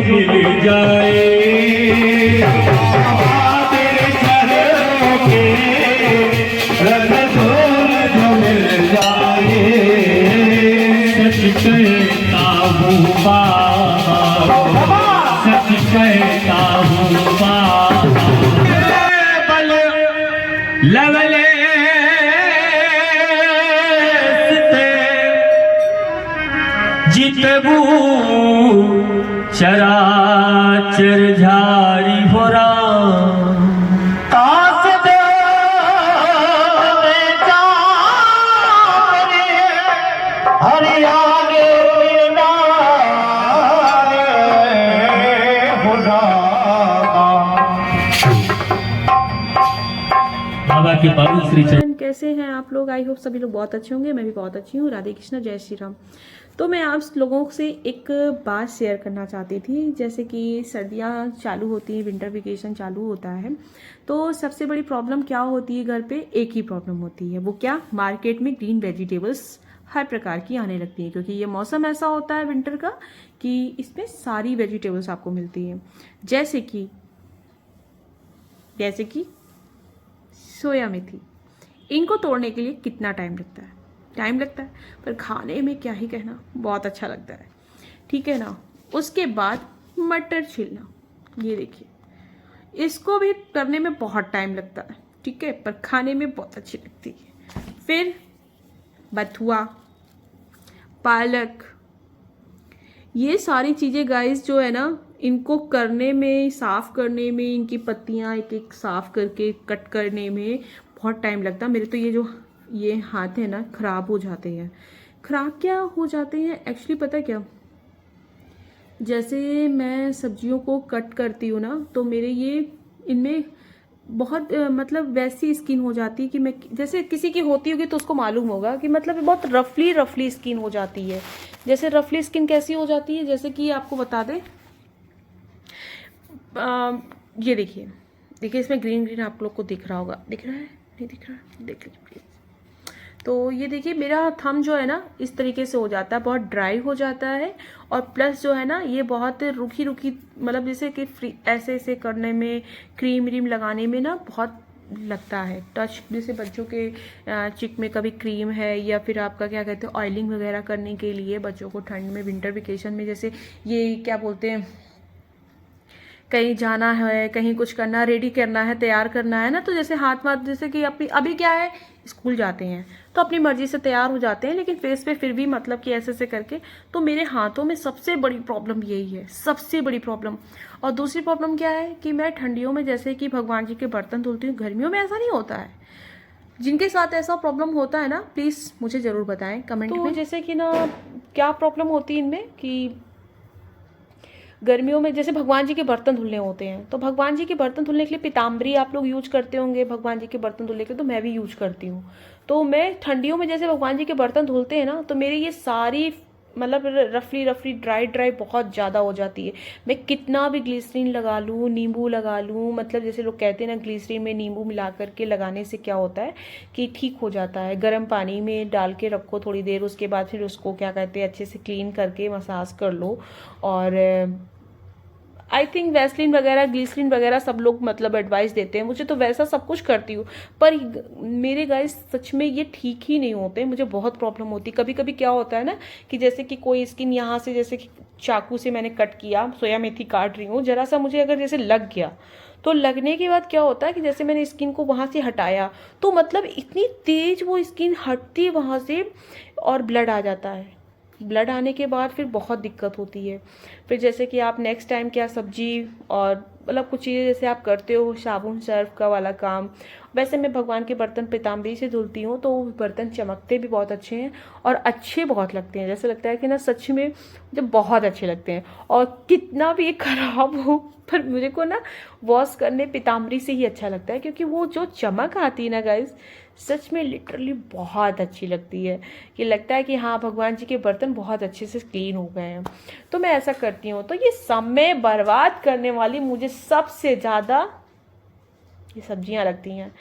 मिल जाए, तेरे चरणों के रंग धूल जो मिल जाए। सच कहता हूँ बाबा, सच कहता हूँ बाबा, लवले जितबू चराचर झारी होरा, कास दे हरि आगे बाबा के पावन श्री चरण। कैसे हैं आप लोग? आई होप सभी लोग बहुत अच्छे होंगे। मैं भी बहुत अच्छी हूँ। राधे कृष्ण, जय श्री राम। तो मैं आप लोगों से एक बात शेयर करना चाहती थी। जैसे कि सर्दियाँ चालू होती हैं, विंटर वेकेशन चालू होता है, तो सबसे बड़ी प्रॉब्लम क्या होती है घर पे? एक ही प्रॉब्लम होती है, वो क्या? मार्केट में ग्रीन वेजिटेबल्स हर प्रकार की आने लगती हैं, क्योंकि ये मौसम ऐसा होता है विंटर का कि इसमें सारी वेजिटेबल्स आपको मिलती हैं। जैसे कि सोया मेथी। इनको तोड़ने के लिए कितना टाइम लगता है? टाइम लगता है, पर खाने में क्या ही कहना, बहुत अच्छा लगता है, ठीक है ना। उसके बाद मटर छिलना, ये देखिए, इसको भी करने में बहुत टाइम लगता है, ठीक है, पर खाने में बहुत अच्छी लगती है। फिर बथुआ, पालक, ये सारी चीज़ें गाइस जो है ना, इनको करने में, साफ़ करने में, इनकी पत्तियाँ एक एक साफ़ करके कट करने में बहुत टाइम लगता है। मेरे तो ये हाथ है ना, ख़राब हो जाते हैं। ख़राब क्या हो जाते हैं एक्चुअली, पता क्या? जैसे मैं सब्जियों को कट करती हूँ ना, तो मेरे इनमें बहुत मतलब वैसी स्किन हो जाती है कि मैं, जैसे किसी की होती होगी तो उसको मालूम होगा कि मतलब बहुत रफली स्किन हो जाती है। जैसे रफली स्किन कैसी हो जाती है, जैसे कि आपको बता दें, ये देखिए इसमें ग्रीन आप लोग को दिख रहा होगा, दिख रहा है? नहीं दिख रहा? देख लीजिए प्लीज। तो ये देखिए मेरा थंब जो है ना, इस तरीके से हो जाता है, बहुत ड्राई हो जाता है, और प्लस जो है ना, ये बहुत रुखी मतलब जैसे कि ऐसे करने में, क्रीम व्रीम लगाने में ना बहुत लगता है टच। जैसे बच्चों के चिक में कभी क्रीम है, या फिर आपका क्या कहते हैं, ऑयलिंग वगैरह करने के लिए बच्चों को ठंड में, विंटर वेकेशन में, जैसे ये क्या बोलते हैं, कहीं जाना है, कहीं कुछ करना, रेडी करना है, तैयार करना है ना, तो जैसे हाथ, जैसे कि अभी क्या है, स्कूल जाते हैं तो अपनी मर्जी से तैयार हो जाते हैं, लेकिन फेस पे फिर भी मतलब कि ऐसे करके, तो मेरे हाथों में सबसे बड़ी प्रॉब्लम यही है, सबसे बड़ी प्रॉब्लम। और दूसरी प्रॉब्लम क्या है कि मैं ठंडियों में जैसे कि भगवान जी के बर्तन धुलती हूँ, गर्मियों में ऐसा नहीं होता है। जिनके साथ ऐसा प्रॉब्लम होता है ना, प्लीज़ मुझे ज़रूर बताएं कमेंट में। जैसे कि ना, क्या प्रॉब्लम होती है इनमें कि गर्मियों में जैसे भगवान जी के बर्तन धुलने होते हैं, तो भगवान जी के बर्तन धुलने के लिए पीताम्बरी आप लोग यूज करते होंगे, भगवान जी के बर्तन धुलने के लिए, तो मैं भी यूज करती हूँ। तो मैं ठंडियों में जैसे भगवान जी के बर्तन धुलते हैं ना, तो मेरी ये सारी मतलब रफली ड्राई बहुत ज़्यादा हो जाती है। मैं कितना भी ग्लिसरीन लगा लूँ, नींबू लगा लूँ, मतलब जैसे लोग कहते हैं ना, ग्लिसरीन में नींबू मिला करके लगाने से क्या होता है कि ठीक हो जाता है। गर्म पानी में डाल के रखो थोड़ी देर, उसके बाद फिर उसको क्या कहते हैं, अच्छे से क्लीन करके मसाज कर लो। और आई थिंक वैसलीन वगैरह, ग्लिसरीन वगैरह सब लोग मतलब एडवाइस देते हैं, मुझे तो वैसा सब कुछ करती हूँ, पर मेरे गाइस सच में ये ठीक ही नहीं होते, मुझे बहुत प्रॉब्लम होती। कभी कभी क्या होता है ना कि जैसे कि कोई स्किन यहाँ से, जैसे कि चाकू से मैंने कट किया, सोया मेथी काट रही हूँ, जरा सा मुझे अगर जैसे लग गया, तो लगने के बाद क्या होता है कि जैसे मैंने स्किन को वहाँ से हटाया, तो मतलब इतनी तेज वो स्किन हटती है वहाँ से, और ब्लड आ जाता है। ब्लड आने के बाद फिर बहुत दिक्कत होती है। फिर जैसे कि आप नेक्स्ट टाइम क्या सब्जी और मतलब कुछ चीज़ें जैसे आप करते हो, साबुन सर्फ का वाला काम, वैसे मैं भगवान के बर्तन पीताम्बरी से धुलती हूँ, तो बर्तन चमकते भी बहुत अच्छे हैं और अच्छे बहुत लगते हैं। जैसे लगता है कि ना सच में मुझे बहुत अच्छे लगते हैं, और कितना भी खराब हो, पर मुझे को ना वॉश करने पीताम्बरी से ही अच्छा लगता है, क्योंकि वो जो चमक आती है ना गाइस, सच में लिटरली बहुत अच्छी लगती है, कि लगता है कि हाँ भगवान जी के बर्तन बहुत अच्छे से क्लीन हो गए हैं। तो मैं ऐसा करती हूँ। तो ये समय बर्बाद करने वाली मुझे सबसे ज़्यादा ये सब्जियां लगती हैं,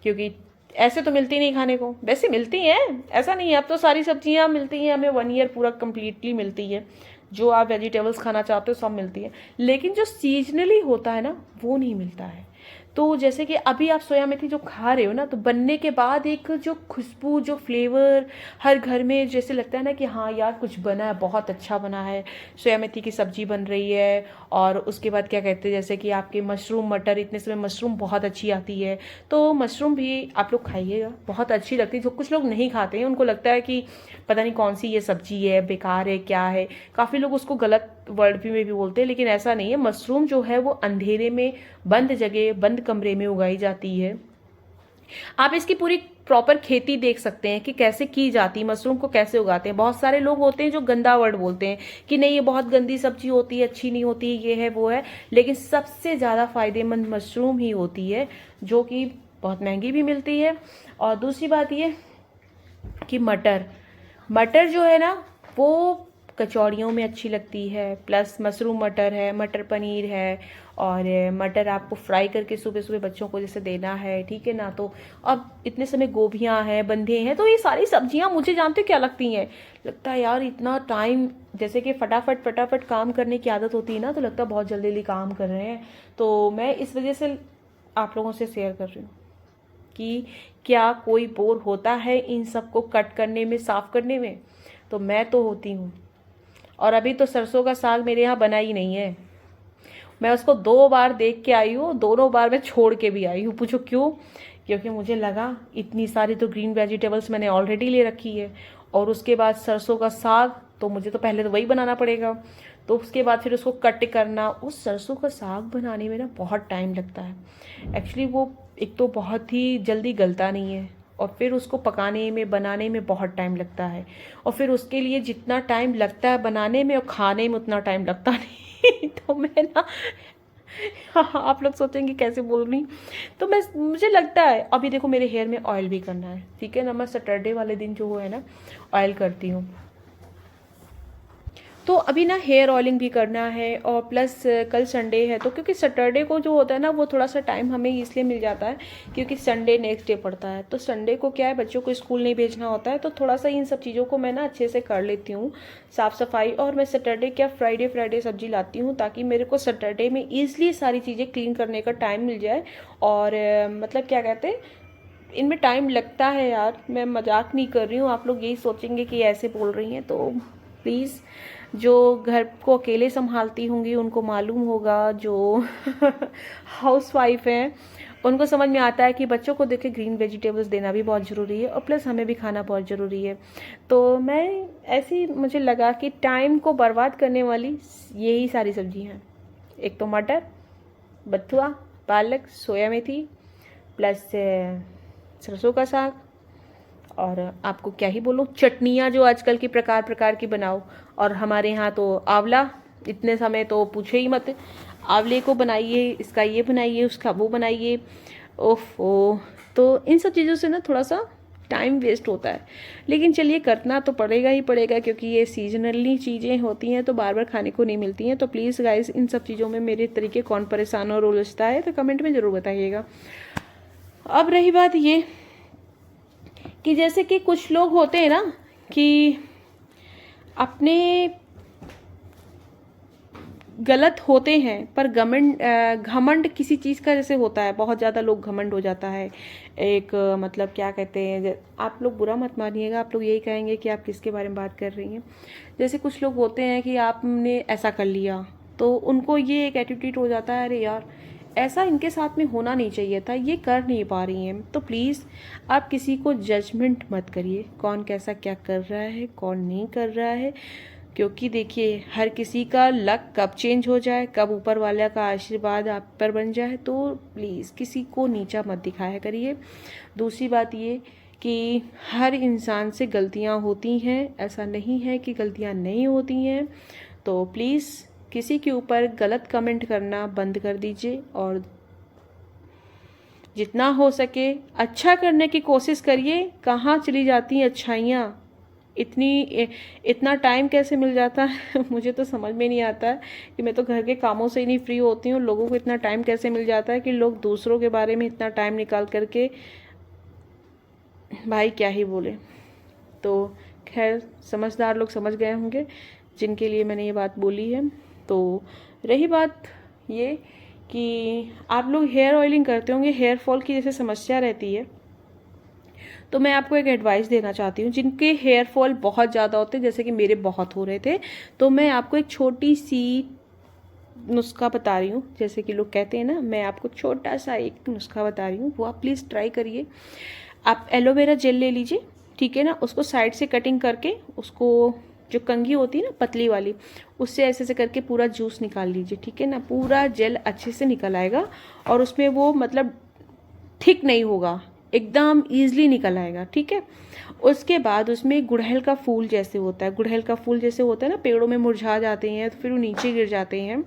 क्योंकि ऐसे तो मिलती नहीं खाने को, वैसे मिलती हैं, ऐसा नहीं है, अब तो सारी सब्जियां मिलती हैं हमें, 1 ईयर पूरा कम्प्लीटली मिलती है, जो आप वेजिटेबल्स खाना चाहते हो सब मिलती है, लेकिन जो सीजनली होता है ना वो नहीं मिलता है। तो जैसे कि अभी आप सोया मेथी जो खा रहे हो ना, तो बनने के बाद एक जो खुशबू, जो फ्लेवर हर घर में जैसे लगता है ना कि हाँ यार कुछ बना है, बहुत अच्छा बना है, सोया मेथी की सब्जी बन रही है। और उसके बाद क्या कहते हैं, जैसे कि आपके मशरूम मटर, इतने समय मशरूम बहुत अच्छी आती है, तो मशरूम भी आप लोग खाइएगा, बहुत अच्छी लगती है। जो कुछ लोग नहीं खाते हैं उनको लगता है कि पता नहीं कौन सी ये सब्जी है, बेकार है, क्या है, काफ़ी लोग उसको गलत वर्ड में भी बोलते हैं, लेकिन ऐसा नहीं है। मशरूम जो है वो अंधेरे में, बंद जगह, बंद कमरे में उगाई जाती है। आप इसकी पूरी प्रॉपर खेती देख सकते हैं कि कैसे की जाती है, मशरूम को कैसे उगाते हैं। बहुत सारे लोग होते हैं जो गंदा वर्ड बोलते हैं कि नहीं ये बहुत गंदी सब्जी होती है, अच्छी नहीं होती, ये है वो है, लेकिन सबसे ज़्यादा फायदेमंद मशरूम ही होती है, जो कि बहुत महंगी भी मिलती है। और दूसरी बात ये कि मटर, मटर जो है ना वो कचौड़ियों में अच्छी लगती है, प्लस मशरूम मटर है, मटर पनीर है, और मटर आपको फ्राई करके सुबह सुबह बच्चों को जैसे देना है, ठीक है ना। तो अब इतने समय गोभियां हैं, बंधे हैं, तो ये सारी सब्जियां मुझे जानते हो क्या लगती हैं, लगता है यार इतना टाइम, जैसे कि फटाफट फटाफट काम करने की आदत होती है ना, तो लगता है बहुत जल्दी जल्दी काम कर रहे हैं। तो मैं इस वजह से आप लोगों से शेयर कर रही हूँ कि क्या कोई बोर होता है इन सबको कट करने में, साफ करने में, तो मैं तो होती हूँ। और अभी तो सरसों का साग मेरे यहाँ बना ही नहीं है, मैं उसको 2 बार देख के आई हूँ, दोनों बार मैं छोड़ के भी आई हूँ। पूछो क्यों? क्योंकि मुझे लगा इतनी सारी तो ग्रीन वेजिटेबल्स मैंने ऑलरेडी ले रखी है, और उसके बाद सरसों का साग, तो मुझे तो पहले तो वही बनाना पड़ेगा, तो उसके बाद फिर उसको कट करना। उस सरसों का साग बनाने में ना बहुत टाइम लगता है एक्चुअली। वो एक तो बहुत ही जल्दी गलता नहीं है, और फिर उसको पकाने में, बनाने में बहुत टाइम लगता है, और फिर उसके लिए जितना टाइम लगता है बनाने में और खाने में उतना टाइम लगता नहीं। तो मैं ना हाँ, आप लोग सोचेंगे कैसे बोल रही, तो मैं, मुझे लगता है अभी देखो मेरे हेयर में ऑयल भी करना है, ठीक है ना। मैं सैटरडे वाले दिन जो है ना ऑयल करती हूँ, तो अभी ना हेयर ऑयलिंग भी करना है, और प्लस कल संडे है, तो क्योंकि सैटरडे को जो होता है ना वो थोड़ा सा टाइम हमें इसलिए मिल जाता है क्योंकि संडे नेक्स्ट डे पड़ता है। तो संडे को क्या है, बच्चों को स्कूल नहीं भेजना होता है, तो थोड़ा सा इन सब चीज़ों को मैं ना अच्छे से कर लेती हूँ, साफ़ सफाई। और मैं सैटरडे क्या फ्राइडे सब्जी लाती हूँ, ताकि मेरे को सैटरडे में ईजिली सारी चीज़ें क्लीन करने का टाइम मिल जाए। और मतलब क्या कहते हैं, इनमें टाइम लगता है यार, मैं मजाक नहीं कर रही हूँ। आप लोग यही सोचेंगे कि ऐसे बोल रही हैं, तो प्लीज़ जो घर को अकेले संभालती होंगी उनको मालूम होगा, जो हाउस वाइफ हैं उनको समझ में आता है कि बच्चों को देखे ग्रीन वेजिटेबल्स देना भी बहुत ज़रूरी है, और प्लस हमें भी खाना बहुत ज़रूरी है। तो मैं ऐसी, मुझे लगा कि टाइम को बर्बाद करने वाली यही सारी सब्जी हैं, एक तो मटर, बथुआ, पालक, सोया मेथी, प्लस सरसों का साग, और आपको क्या ही बोलूँ, चटनियाँ जो आजकल की प्रकार प्रकार की बनाओ। और हमारे यहाँ तो आंवला, इतने समय तो पूछे ही मत, आंवले को बनाइए, इसका ये बनाइए, उसका वो बनाइए, ओफो। तो इन सब चीज़ों से ना थोड़ा सा टाइम वेस्ट होता है, लेकिन चलिए करना तो पड़ेगा ही पड़ेगा, क्योंकि ये सीजनली चीज़ें होती हैं तो बार बार खाने को नहीं मिलती हैं। तो प्लीज़ गाइस, इन सब चीज़ों में मेरे तरीके कौन परेशान और उलझता है तो कमेंट में ज़रूर बताइएगा। अब रही बात ये कि जैसे कि कुछ लोग होते हैं ना कि अपने गलत होते हैं, पर घमंड किसी चीज़ का जैसे होता है, बहुत ज़्यादा लोग घमंड हो जाता है एक, मतलब क्या कहते हैं, आप लोग बुरा मत मानिएगा, आप लोग यही कहेंगे कि आप किसके बारे में बात कर रही हैं। जैसे कुछ लोग होते हैं कि आपने ऐसा कर लिया तो उनको ये एक एटीट्यूड हो जाता है, अरे यार ऐसा इनके साथ में होना नहीं चाहिए था, ये कर नहीं पा रही हैं। तो प्लीज़ आप किसी को जजमेंट मत करिए, कौन कैसा क्या कर रहा है, कौन नहीं कर रहा है, क्योंकि देखिए हर किसी का लक कब चेंज हो जाए, कब ऊपर वाले का आशीर्वाद आप पर बन जाए। तो प्लीज़ किसी को नीचा मत दिखाया करिए। दूसरी बात ये कि हर इंसान से गलतियां होती हैं, ऐसा नहीं है कि गलतियां नहीं होती हैं। तो प्लीज़ किसी के ऊपर गलत कमेंट करना बंद कर दीजिए, और जितना हो सके अच्छा करने की कोशिश करिए। कहाँ चली जाती हैं अच्छाइयाँ, इतना टाइम कैसे मिल जाता है मुझे तो समझ में नहीं आता है कि मैं तो घर के कामों से ही नहीं फ्री होती हूँ, लोगों को इतना टाइम कैसे मिल जाता है कि लोग दूसरों के बारे में इतना टाइम निकाल करके, भाई क्या ही बोले। तो खैर समझदार लोग समझ गए होंगे जिनके लिए मैंने ये बात बोली है। तो रही बात ये कि आप लोग हेयर ऑयलिंग करते होंगे, हेयर फॉल की जैसे समस्या रहती है, तो मैं आपको एक एडवाइस देना चाहती हूँ। जिनके हेयर फॉल बहुत ज़्यादा होते हैं, जैसे कि मेरे बहुत हो रहे थे, तो मैं आपको एक छोटी सी नुस्खा बता रही हूँ। जैसे कि लोग कहते हैं ना, मैं आपको छोटा सा एक नुस्खा बता रही हूँ, वो आप प्लीज़ ट्राई करिए। आप एलोवेरा जेल ले लीजिए, ठीक है ना, उसको साइड से कटिंग करके, उसको जो कंघी होती है ना पतली वाली, उससे ऐसे ऐसे करके पूरा जूस निकाल लीजिए, ठीक है ना। पूरा जेल अच्छे से निकल आएगा और उसमें वो मतलब थिक नहीं होगा, एकदम ईजिली निकल आएगा, ठीक है। उसके बाद उसमें गुड़हल का फूल जैसे होता है, गुड़हल का फूल जैसे होता है ना, पेड़ों में मुरझा जाते हैं तो फिर वो नीचे गिर जाते हैं,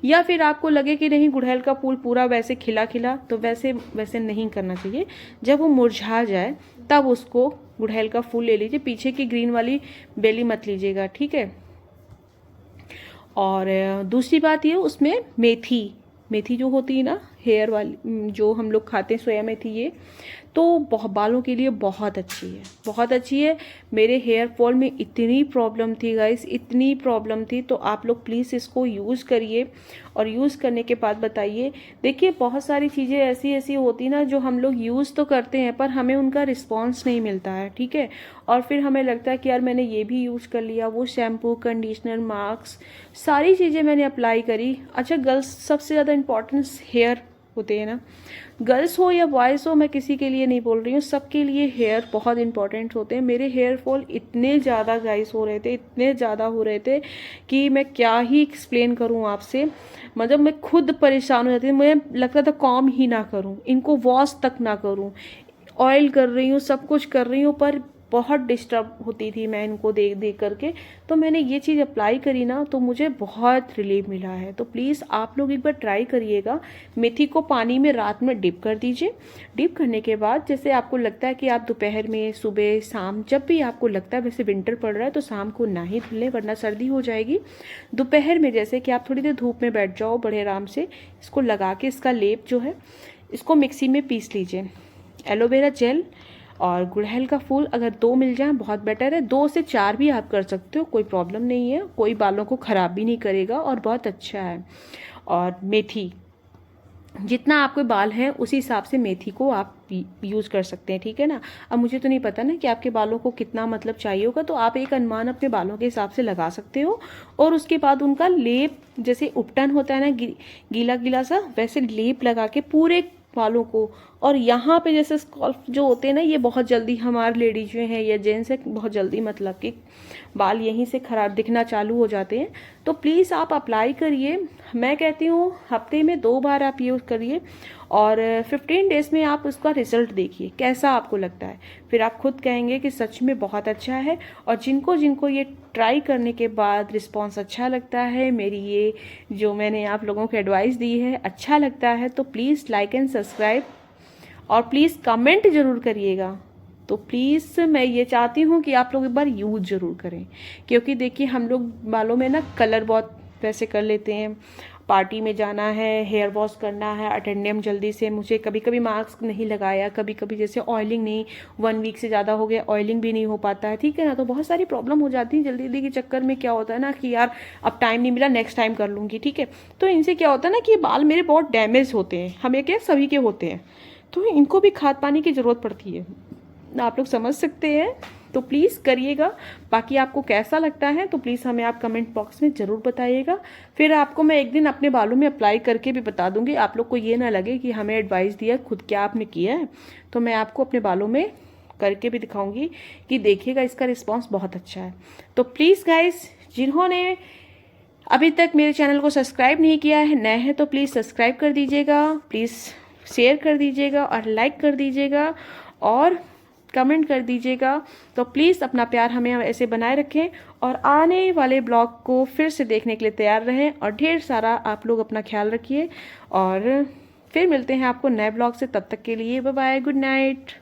या फिर आपको लगे कि नहीं गुड़हल का फूल पूरा वैसे खिला खिला, तो वैसे वैसे नहीं करना चाहिए। जब वो मुरझा जाए तब उसको गुड़हल का फूल ले लीजिए, पीछे की ग्रीन वाली बेली मत लीजिएगा, ठीक है। और दूसरी बात ये, उसमें मेथी, मेथी जो होती है ना हेयर वाली, जो हम लोग खाते हैं सोया मेथी, ये तो बालों के लिए बहुत अच्छी है, बहुत अच्छी है। मेरे हेयर फॉल में इतनी प्रॉब्लम थी गाइस, इतनी प्रॉब्लम थी, तो आप लोग प्लीज़ इसको यूज़ करिए और यूज़ करने के बाद बताइए। देखिए बहुत सारी चीज़ें ऐसी ऐसी होती ना जो हम लोग यूज़ तो करते हैं पर हमें उनका रिस्पॉन्स नहीं मिलता है, ठीक है। और फिर हमें लगता है कि यार मैंने ये भी यूज़ कर लिया, वो शैम्पू, कंडीशनर, मास्क, सारी चीज़ें मैंने अप्लाई करी। अच्छा गर्ल्स सबसे ज़्यादा इम्पॉर्टेंस हेयर होते हैं ना, गर्ल्स हो या बॉयज़ हो, मैं किसी के लिए नहीं बोल रही हूँ, सबके लिए हेयर बहुत इंपॉर्टेंट होते हैं। मेरे हेयर फॉल इतने ज़्यादा गाइस हो रहे थे, इतने ज़्यादा हो रहे थे कि मैं क्या ही एक्सप्लेन करूँ आपसे। मतलब मैं खुद परेशान हो जाती थी, मुझे लगता था कॉम ही ना करूँ, इनको वॉश तक ना करूँ, ऑयल कर रही हूँ, सब कुछ कर रही हूँ, पर बहुत डिस्टर्ब होती थी मैं इनको देख देख करके। तो मैंने ये चीज़ अप्लाई करी ना, तो मुझे बहुत रिलीफ मिला है। तो प्लीज़ आप लोग एक बार ट्राई करिएगा। मेथी को पानी में रात में डिप कर दीजिए। डिप करने के बाद जैसे आपको लगता है कि आप दोपहर में, सुबह, शाम, जब भी आपको लगता है, वैसे विंटर पड़ रहा है तो शाम को ना ही धुलें वरना सर्दी हो जाएगी। दोपहर में जैसे कि आप थोड़ी देर धूप में बैठ जाओ बड़े आराम से, इसको लगा के इसका लेप जो है इसको मिक्सी में पीस लीजिए। एलोवेरा जेल और गुड़हल का फूल अगर 2 मिल जाए बहुत बेटर है, 2 से 4 भी आप कर सकते हो, कोई प्रॉब्लम नहीं है, कोई बालों को ख़राब भी नहीं करेगा और बहुत अच्छा है। और मेथी, जितना आपके बाल हैं उसी हिसाब से मेथी को आप यूज़ कर सकते हैं, ठीक है ना। अब मुझे तो नहीं पता ना कि आपके बालों को कितना मतलब चाहिए होगा, तो आप एक अनुमान अपने बालों के हिसाब से लगा सकते हो। और उसके बाद उनका लेप, जैसे उपटन होता है ना गीला गीला सा, वैसे लेप लगा के पूरे बालों को, और यहाँ पे जैसे स्कॉल्फ जो होते हैं ना, ये बहुत जल्दी हमारे लेडीज जो हैं या जेंट्स है बहुत जल्दी मतलब कि बाल यहीं से खराब दिखना चालू हो जाते हैं। तो प्लीज़ आप अप्लाई करिए, मैं कहती हूँ हफ्ते में 2 बार आप यूज़ करिए और 15 डेज़ में आप उसका रिजल्ट देखिए कैसा आपको लगता है, फिर आप खुद कहेंगे कि सच में बहुत अच्छा है। और जिनको जिनको ये ट्राई करने के बाद रिस्पॉन्स अच्छा लगता है, मेरी ये जो मैंने आप लोगों को एडवाइस दी है अच्छा लगता है, तो प्लीज़ लाइक एंड सब्सक्राइब और प्लीज़ कमेंट ज़रूर करिएगा। तो प्लीज़ मैं ये चाहती हूँ कि आप लोग एक बार यूज़ ज़रूर करें, क्योंकि देखिए हम लोग बालों में ना कलर बहुत वैसे कर लेते हैं, पार्टी में जाना है, हेयर वॉश करना है, अटेंडियम जल्दी से, मुझे कभी कभी मास्क नहीं लगाया, कभी कभी जैसे ऑयलिंग नहीं, 1 वीक से ज़्यादा हो गया ऑयलिंग भी नहीं हो पाता है, ठीक है ना। तो बहुत सारी प्रॉब्लम हो जाती है जल्दी जल्दी के चक्कर में। क्या होता है ना कि यार अब टाइम नहीं मिला, नेक्स्ट टाइम कर लूँगी, ठीक है। तो इनसे क्या होता है ना कि बाल मेरे बहुत डैमेज होते हैं, हमें क्या सभी के होते हैं, तो इनको भी खाद पानी की ज़रूरत पड़ती है, आप लोग समझ सकते हैं। तो प्लीज़ करिएगा। बाकी आपको कैसा लगता है तो प्लीज़ हमें आप कमेंट बॉक्स में ज़रूर बताइएगा। फिर आपको मैं एक दिन अपने बालों में अप्लाई करके भी बता दूंगी, आप लोग को ये ना लगे कि हमें एडवाइस दिया, खुद क्या आपने किया है। तो मैं आपको अपने बालों में करके भी दिखाऊंगी कि देखिएगा इसका रिस्पॉन्स बहुत अच्छा है। तो प्लीज़ गाइस, जिन्होंने अभी तक मेरे चैनल को सब्सक्राइब नहीं किया है, नए हैं, तो प्लीज़ सब्सक्राइब कर दीजिएगा, प्लीज़ शेयर कर दीजिएगा और लाइक कर दीजिएगा और कमेंट कर दीजिएगा। तो प्लीज़ अपना प्यार हमें ऐसे बनाए रखें और आने वाले ब्लॉग को फिर से देखने के लिए तैयार रहें और ढेर सारा आप लोग अपना ख्याल रखिए और फिर मिलते हैं आपको नए ब्लॉग से। तब तक के लिए बाय बाय, गुड नाइट।